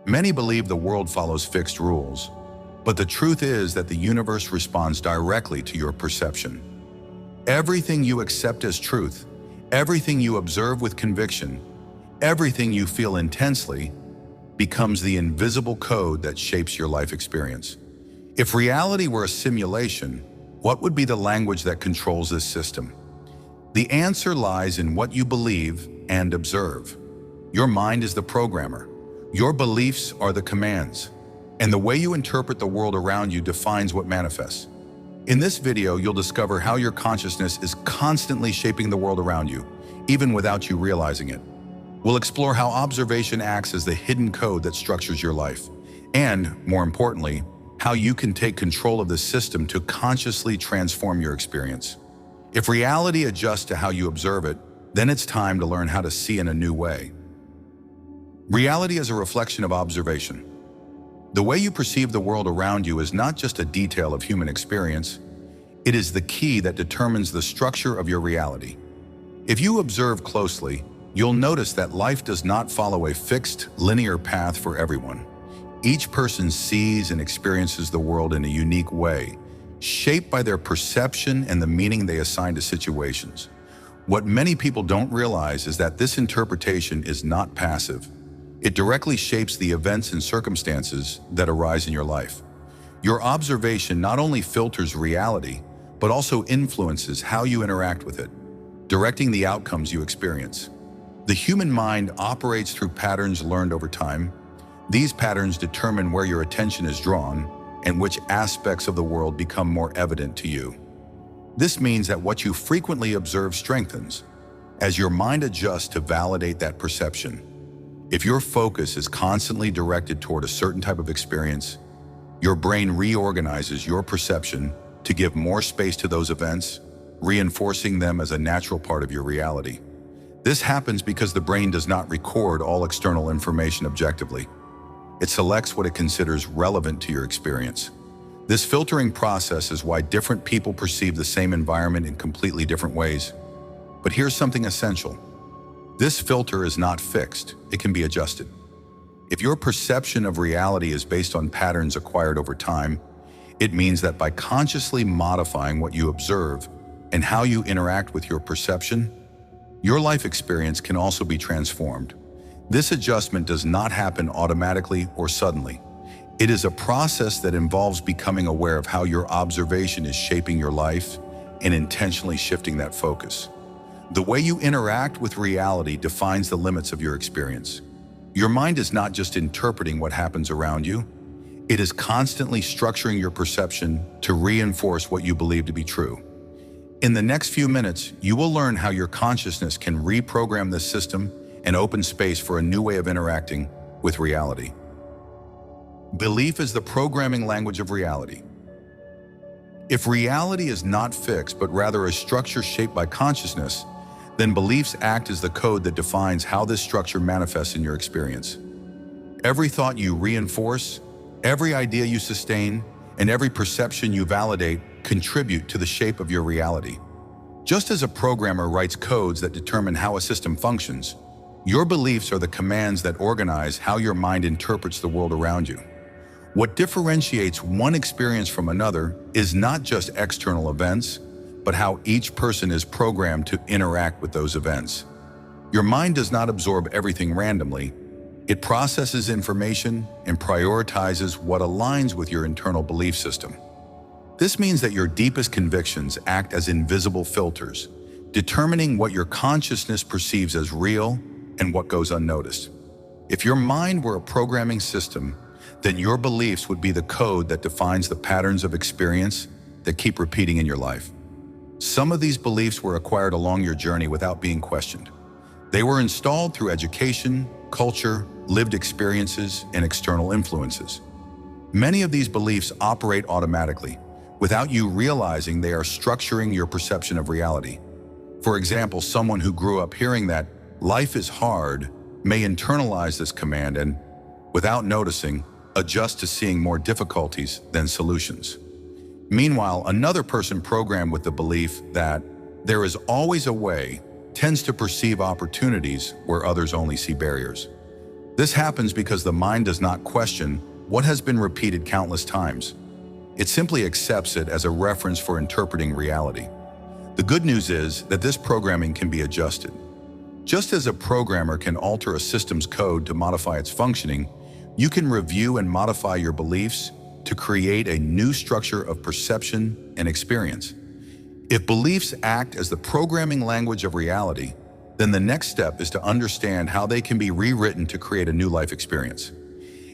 Many believe the world follows fixed rules, but the truth is that the universe responds directly to your perception. Everything you accept as truth, everything you observe with conviction, everything you feel intensely, becomes the invisible code that shapes your life experience. If reality were a simulation, what would be the language that controls this system? The answer lies in what you believe and observe. Your mind is the programmer. Your beliefs are the commands. And the way you interpret the world around you defines what manifests. In this video, you'll discover how your consciousness is constantly shaping the world around you, even without you realizing it. We'll explore how observation acts as the hidden code that structures your life, and, more importantly, how you can take control of the system to consciously transform your experience. If reality adjusts to how you observe it, then it's time to learn how to see in a new way. Reality is a reflection of observation. The way you perceive the world around you is not just a detail of human experience, it is the key that determines the structure of your reality. If you observe closely, you'll notice that life does not follow a fixed, linear path for everyone. Each person sees and experiences the world in a unique way, shaped by their perception and the meaning they assign to situations. What many people don't realize is that this interpretation is not passive. It directly shapes the events and circumstances that arise in your life. Your observation not only filters reality, but also influences how you interact with it, directing the outcomes you experience. The human mind operates through patterns learned over time. These patterns determine where your attention is drawn and which aspects of the world become more evident to you. This means that what you frequently observe strengthens as your mind adjusts to validate that perception. If your focus is constantly directed toward a certain type of experience, your brain reorganizes your perception to give more space to those events, reinforcing them as a natural part of your reality. This happens because the brain does not record all external information objectively. It selects what it considers relevant to your experience. This filtering process is why different people perceive the same environment in completely different ways. But here's something essential. This filter is not fixed, it can be adjusted. If your perception of reality is based on patterns acquired over time, it means that by consciously modifying what you observe and how you interact with your perception, your life experience can also be transformed. This adjustment does not happen automatically or suddenly. It is a process that involves becoming aware of how your observation is shaping your life and intentionally shifting that focus. The way you interact with reality defines the limits of your experience. Your mind is not just interpreting what happens around you, it is constantly structuring your perception to reinforce what you believe to be true. In the next few minutes, you will learn how your consciousness can reprogram this system and open space for a new way of interacting with reality. Belief is the programming language of reality. If reality is not fixed, but rather a structure shaped by consciousness, then beliefs act as the code that defines how this structure manifests in your experience. Every thought you reinforce, every idea you sustain, and every perception you validate contribute to the shape of your reality. Just as a programmer writes codes that determine how a system functions, your beliefs are the commands that organize how your mind interprets the world around you. What differentiates one experience from another is not just external events, but how each person is programmed to interact with those events. Your mind does not absorb everything randomly. It processes information and prioritizes what aligns with your internal belief system. This means that your deepest convictions act as invisible filters, determining what your consciousness perceives as real and what goes unnoticed. If your mind were a programming system, then your beliefs would be the code that defines the patterns of experience that keep repeating in your life. Some of these beliefs were acquired along your journey without being questioned. They were installed through education, culture, lived experiences, and external influences. Many of these beliefs operate automatically, without you realizing they are structuring your perception of reality. For example, someone who grew up hearing that life is hard may internalize this command and, without noticing, adjust to seeing more difficulties than solutions. Meanwhile, another person programmed with the belief that there is always a way tends to perceive opportunities where others only see barriers. This happens because the mind does not question what has been repeated countless times. It simply accepts it as a reference for interpreting reality. The good news is that this programming can be adjusted. Just as a programmer can alter a system's code to modify its functioning, you can review and modify your beliefs to create a new structure of perception and experience. If beliefs act as the programming language of reality, then the next step is to understand how they can be rewritten to create a new life experience.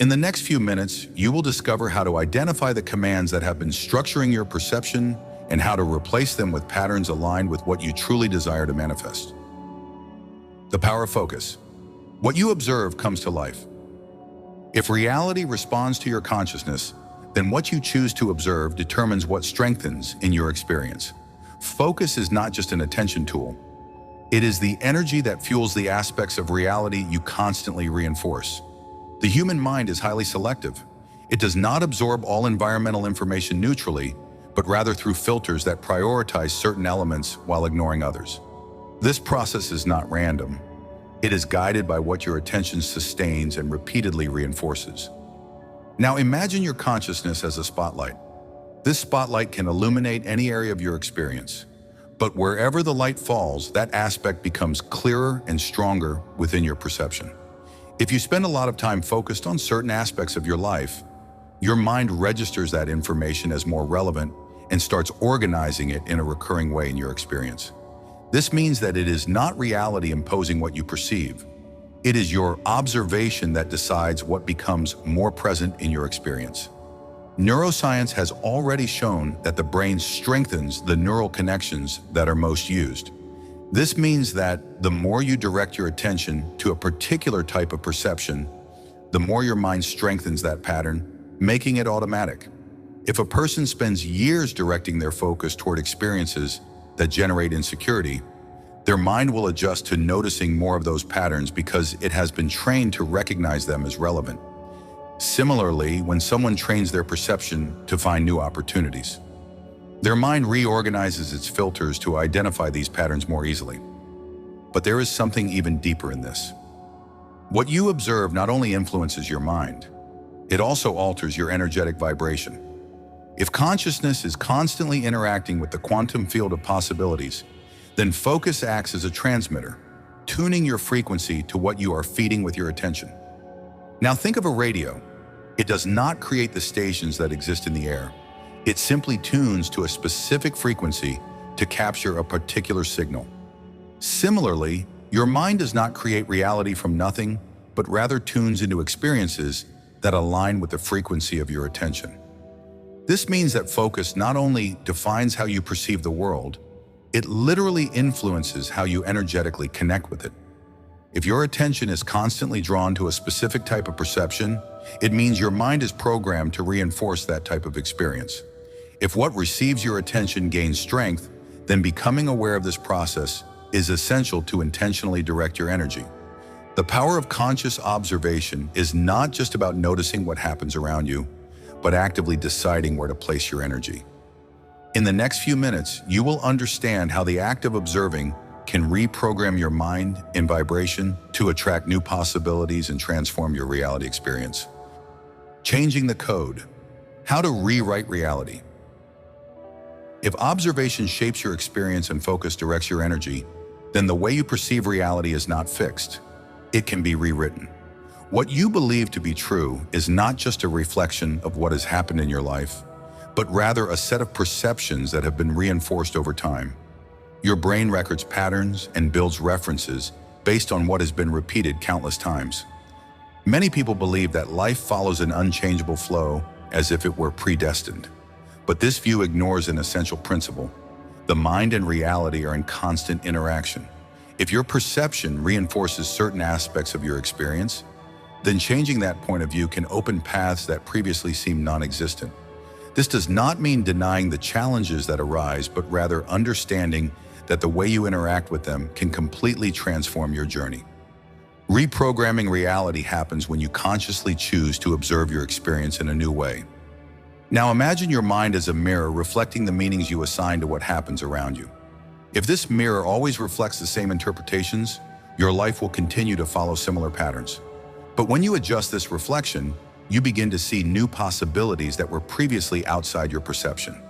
In the next few minutes, you will discover how to identify the commands that have been structuring your perception and how to replace them with patterns aligned with what you truly desire to manifest. The power of focus. What you observe comes to life. If reality responds to your consciousness, then what you choose to observe determines what strengthens in your experience. Focus is not just an attention tool. It is the energy that fuels the aspects of reality you constantly reinforce. The human mind is highly selective. It does not absorb all environmental information neutrally, but rather through filters that prioritize certain elements while ignoring others. This process is not random. It is guided by what your attention sustains and repeatedly reinforces. Now imagine your consciousness as a spotlight. This spotlight can illuminate any area of your experience. But wherever the light falls, that aspect becomes clearer and stronger within your perception. If you spend a lot of time focused on certain aspects of your life, your mind registers that information as more relevant and starts organizing it in a recurring way in your experience. This means that it is not reality imposing what you perceive. It is your observation that decides what becomes more present in your experience. Neuroscience has already shown that the brain strengthens the neural connections that are most used. This means that the more you direct your attention to a particular type of perception, the more your mind strengthens that pattern, making it automatic. If a person spends years directing their focus toward experiences that generate insecurity, their mind will adjust to noticing more of those patterns because it has been trained to recognize them as relevant. Similarly, when someone trains their perception to find new opportunities, their mind reorganizes its filters to identify these patterns more easily. But there is something even deeper in this. What you observe not only influences your mind, it also alters your energetic vibration. If consciousness is constantly interacting with the quantum field of possibilities, then focus acts as a transmitter, tuning your frequency to what you are feeding with your attention. Now think of a radio. It does not create the stations that exist in the air. It simply tunes to a specific frequency to capture a particular signal. Similarly, your mind does not create reality from nothing, but rather tunes into experiences that align with the frequency of your attention. This means that focus not only defines how you perceive the world, it literally influences how you energetically connect with it. If your attention is constantly drawn to a specific type of perception, it means your mind is programmed to reinforce that type of experience. If what receives your attention gains strength, then becoming aware of this process is essential to intentionally direct your energy. The power of conscious observation is not just about noticing what happens around you, but actively deciding where to place your energy. In the next few minutes, you will understand how the act of observing can reprogram your mind in vibration to attract new possibilities and transform your reality experience. Changing the code. How to rewrite reality. If observation shapes your experience and focus directs your energy, then the way you perceive reality is not fixed. It can be rewritten. What you believe to be true is not just a reflection of what has happened in your life, but rather a set of perceptions that have been reinforced over time. Your brain records patterns and builds references based on what has been repeated countless times. Many people believe that life follows an unchangeable flow as if it were predestined. But this view ignores an essential principle. The mind and reality are in constant interaction. If your perception reinforces certain aspects of your experience, then changing that point of view can open paths that previously seemed non-existent. This does not mean denying the challenges that arise, but rather understanding that the way you interact with them can completely transform your journey. Reprogramming reality happens when you consciously choose to observe your experience in a new way. Now imagine your mind as a mirror reflecting the meanings you assign to what happens around you. If this mirror always reflects the same interpretations, your life will continue to follow similar patterns. But when you adjust this reflection, you begin to see new possibilities that were previously outside your perception.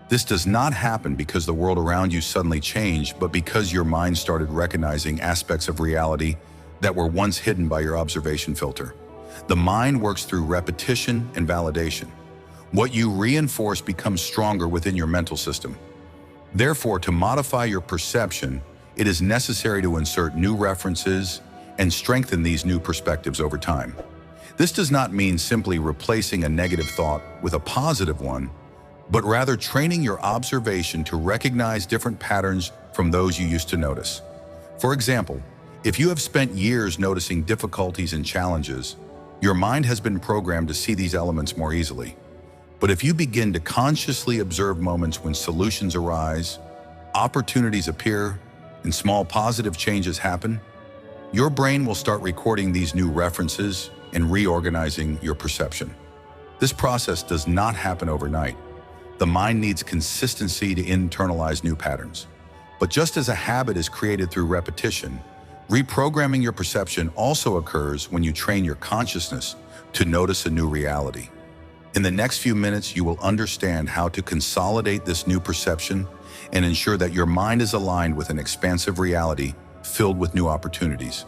This does not happen because the world around you suddenly changed, but because your mind started recognizing aspects of reality that were once hidden by your observation filter. The mind works through repetition and validation. What you reinforce becomes stronger within your mental system. Therefore, to modify your perception, it is necessary to insert new references and strengthen these new perspectives over time. This does not mean simply replacing a negative thought with a positive one, but rather training your observation to recognize different patterns from those you used to notice. For example, if you have spent years noticing difficulties and challenges, your mind has been programmed to see these elements more easily. But if you begin to consciously observe moments when solutions arise, opportunities appear, and small positive changes happen, your brain will start recording these new references and reorganizing your perception. This process does not happen overnight. The mind needs consistency to internalize new patterns. But just as a habit is created through repetition, reprogramming your perception also occurs when you train your consciousness to notice a new reality. In the next few minutes, you will understand how to consolidate this new perception and ensure that your mind is aligned with an expansive reality filled with new opportunities.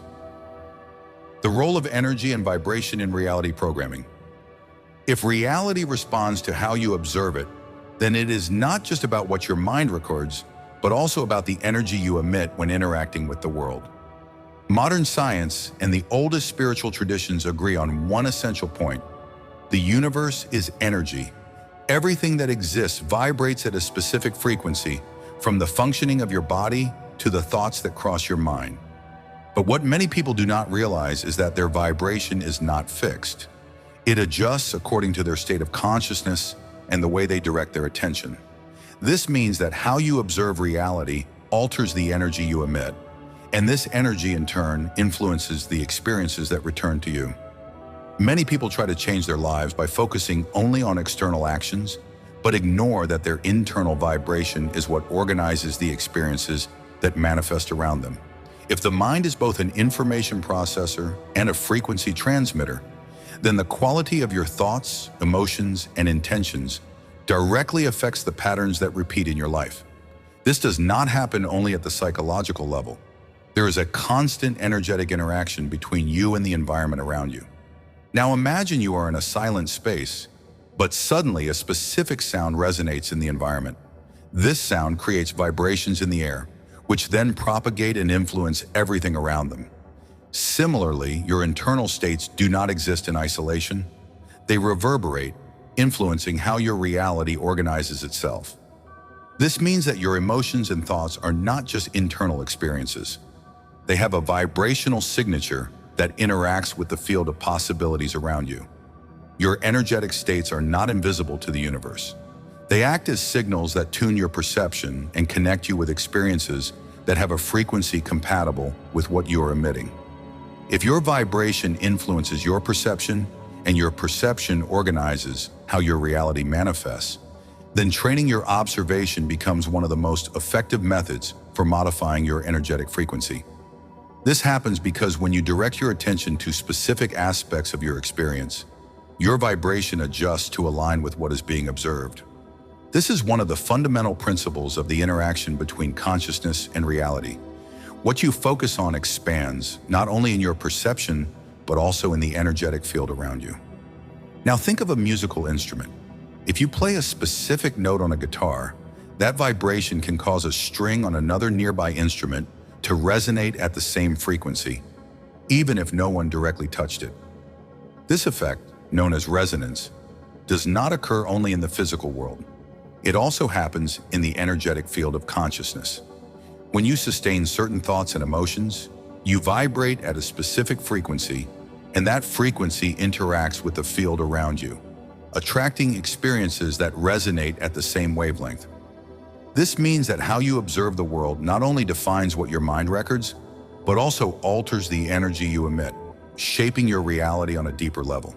The role of energy and vibration in reality programming. If reality responds to how you observe it, then it is not just about what your mind records, but also about the energy you emit when interacting with the world. Modern science and the oldest spiritual traditions agree on one essential point. The universe is energy. Everything that exists vibrates at a specific frequency, from the functioning of your body to the thoughts that cross your mind. But what many people do not realize is that their vibration is not fixed. It adjusts according to their state of consciousness and the way they direct their attention. This means that how you observe reality alters the energy you emit, and this energy in turn influences the experiences that return to you. Many people try to change their lives by focusing only on external actions, but ignore that their internal vibration is what organizes the experiences that manifest around them. If the mind is both an information processor and a frequency transmitter, then the quality of your thoughts, emotions, and intentions directly affects the patterns that repeat in your life. This does not happen only at the psychological level. There is a constant energetic interaction between you and the environment around you. Now imagine you are in a silent space, but suddenly a specific sound resonates in the environment. This sound creates vibrations in the air, which then propagate and influence everything around them. Similarly, your internal states do not exist in isolation. They reverberate, influencing how your reality organizes itself. This means that your emotions and thoughts are not just internal experiences. They have a vibrational signature that interacts with the field of possibilities around you. Your energetic states are not invisible to the universe. They act as signals that tune your perception and connect you with experiences that have a frequency compatible with what you are emitting. If your vibration influences your perception and your perception organizes how your reality manifests, then training your observation becomes one of the most effective methods for modifying your energetic frequency. This happens because when you direct your attention to specific aspects of your experience, your vibration adjusts to align with what is being observed. This is one of the fundamental principles of the interaction between consciousness and reality. What you focus on expands, not only in your perception, but also in the energetic field around you. Now think of a musical instrument. If you play a specific note on a guitar, that vibration can cause a string on another nearby instrument to resonate at the same frequency, even if no one directly touched it. This effect, known as resonance, does not occur only in the physical world. It also happens in the energetic field of consciousness. When you sustain certain thoughts and emotions, you vibrate at a specific frequency, and that frequency interacts with the field around you, attracting experiences that resonate at the same wavelength. This means that how you observe the world not only defines what your mind records, but also alters the energy you emit, shaping your reality on a deeper level.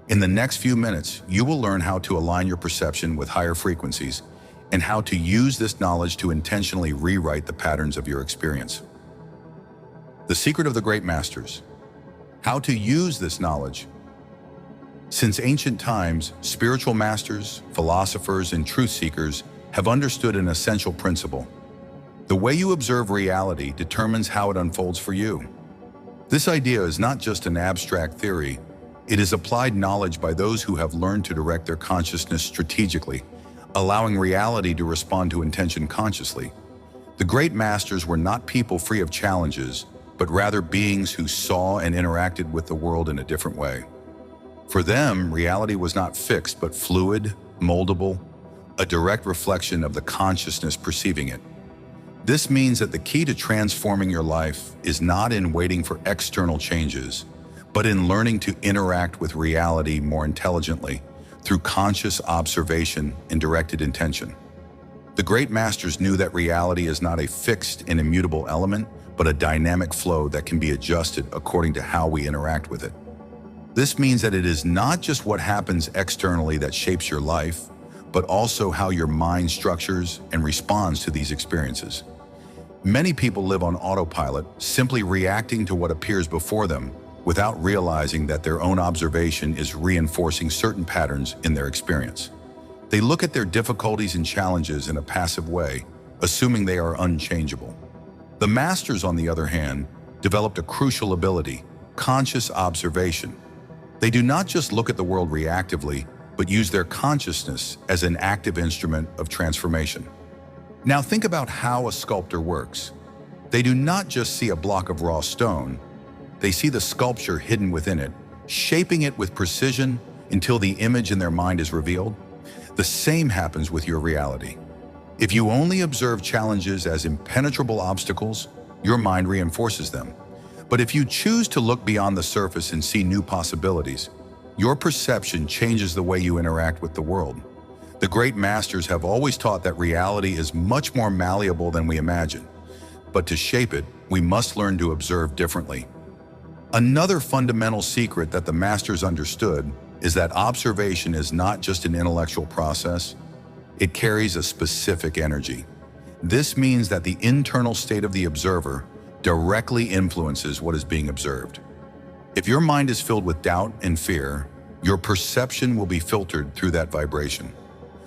In the next few minutes, you will learn how to align your perception with higher frequencies and how to use this knowledge to intentionally rewrite the patterns of your experience. The secret of the great masters. How to use this knowledge. Since ancient times, spiritual masters, philosophers, and truth seekers have understood an essential principle. The way you observe reality determines how it unfolds for you. This idea is not just an abstract theory. It is applied knowledge by those who have learned to direct their consciousness strategically, allowing reality to respond to intention consciously. The great masters were not people free of challenges, but rather beings who saw and interacted with the world in a different way. For them, reality was not fixed, but fluid, moldable, a direct reflection of the consciousness perceiving it. This means that the key to transforming your life is not in waiting for external changes, but in learning to interact with reality more intelligently through conscious observation and directed intention. The great masters knew that reality is not a fixed and immutable element, but a dynamic flow that can be adjusted according to how we interact with it. This means that it is not just what happens externally that shapes your life, but also how your mind structures and responds to these experiences. Many people live on autopilot, simply reacting to what appears before them without realizing that their own observation is reinforcing certain patterns in their experience. They look at their difficulties and challenges in a passive way, assuming they are unchangeable. The masters, on the other hand, developed a crucial ability: conscious observation. They do not just look at the world reactively, but use their consciousness as an active instrument of transformation. Now think about how a sculptor works. They do not just see a block of raw stone, they see the sculpture hidden within it, shaping it with precision until the image in their mind is revealed. The same happens with your reality. If you only observe challenges as impenetrable obstacles, your mind reinforces them. But if you choose to look beyond the surface and see new possibilities, your perception changes the way you interact with the world. The great masters have always taught that reality is much more malleable than we imagine. But to shape it, we must learn to observe differently. Another fundamental secret that the masters understood is that observation is not just an intellectual process, it carries a specific energy. This means that the internal state of the observer directly influences what is being observed. If your mind is filled with doubt and fear, your perception will be filtered through that vibration.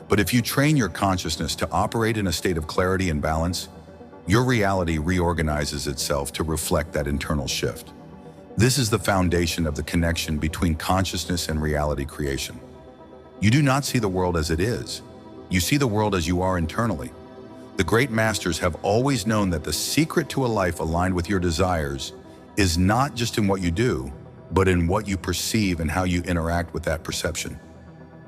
But if you train your consciousness to operate in a state of clarity and balance, your reality reorganizes itself to reflect that internal shift. This is the foundation of the connection between consciousness and reality creation. You do not see the world as it is. You see the world as you are internally. The great masters have always known that the secret to a life aligned with your desires is not just in what you do, but in what you perceive and how you interact with that perception.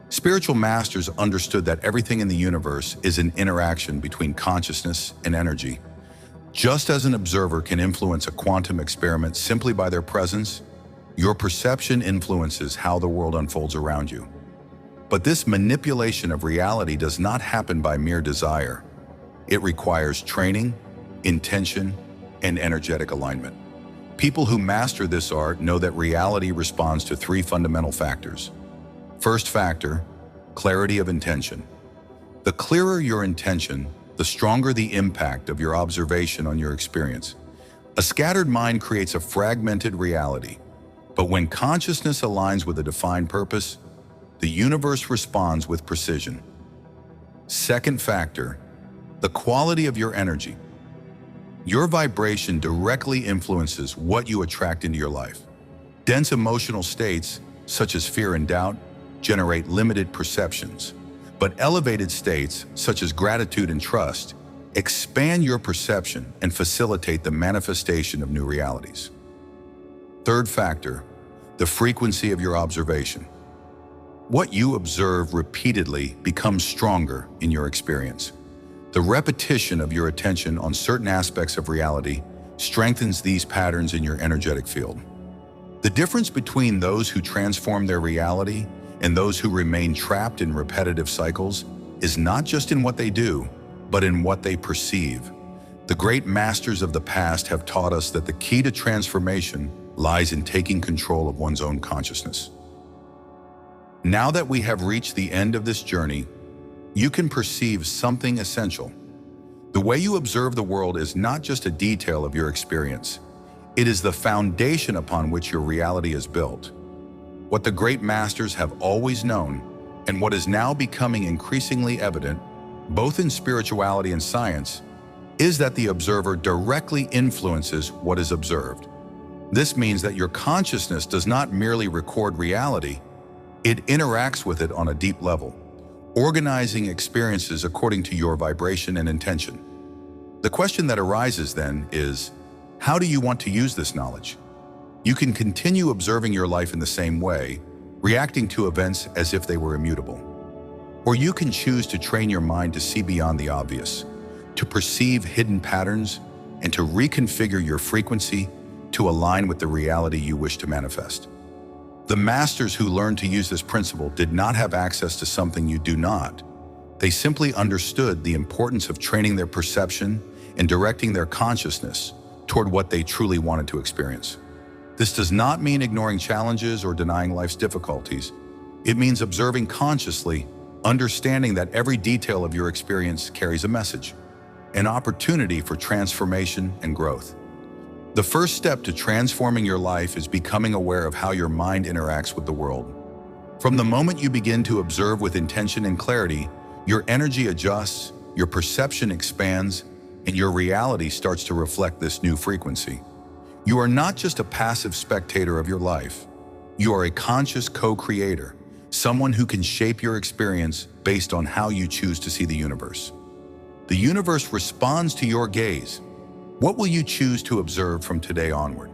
Spiritual masters understood that everything in the universe is an interaction between consciousness and energy. Just as an observer can influence a quantum experiment simply by their presence, your perception influences how the world unfolds around you. But this manipulation of reality does not happen by mere desire. It requires training, intention, and energetic alignment. People who master this art know that reality responds to three fundamental factors. First factor, clarity of intention. The clearer your intention, the stronger the impact of your observation on your experience. A scattered mind creates a fragmented reality, but when consciousness aligns with a defined purpose, the universe responds with precision. Second factor, the quality of your energy. Your vibration directly influences what you attract into your life. Dense emotional states, such as fear and doubt, generate limited perceptions. But elevated states, such as gratitude and trust, expand your perception and facilitate the manifestation of new realities. Third factor, the frequency of your observation. What you observe repeatedly becomes stronger in your experience. The repetition of your attention on certain aspects of reality strengthens these patterns in your energetic field. The difference between those who transform their reality and those who remain trapped in repetitive cycles is not just in what they do, but in what they perceive. The great masters of the past have taught us that the key to transformation lies in taking control of one's own consciousness. Now that we have reached the end of this journey, you can perceive something essential. The way you observe the world is not just a detail of your experience. It is the foundation upon which your reality is built. What the great masters have always known, and what is now becoming increasingly evident, both in spirituality and science, is that the observer directly influences what is observed. This means that your consciousness does not merely record reality, it interacts with it on a deep level, organizing experiences according to your vibration and intention. The question that arises then is, how do you want to use this knowledge? You can continue observing your life in the same way, reacting to events as if they were immutable. Or you can choose to train your mind to see beyond the obvious, to perceive hidden patterns, and to reconfigure your frequency to align with the reality you wish to manifest. The masters who learned to use this principle did not have access to something you do not. They simply understood the importance of training their perception and directing their consciousness toward what they truly wanted to experience. This does not mean ignoring challenges or denying life's difficulties. It means observing consciously, understanding that every detail of your experience carries a message, an opportunity for transformation and growth. The first step to transforming your life is becoming aware of how your mind interacts with the world. From the moment you begin to observe with intention and clarity, your energy adjusts, your perception expands, and your reality starts to reflect this new frequency. You are not just a passive spectator of your life. You are a conscious co-creator, someone who can shape your experience based on how you choose to see the universe. The universe responds to your gaze. What will you choose to observe from today onward?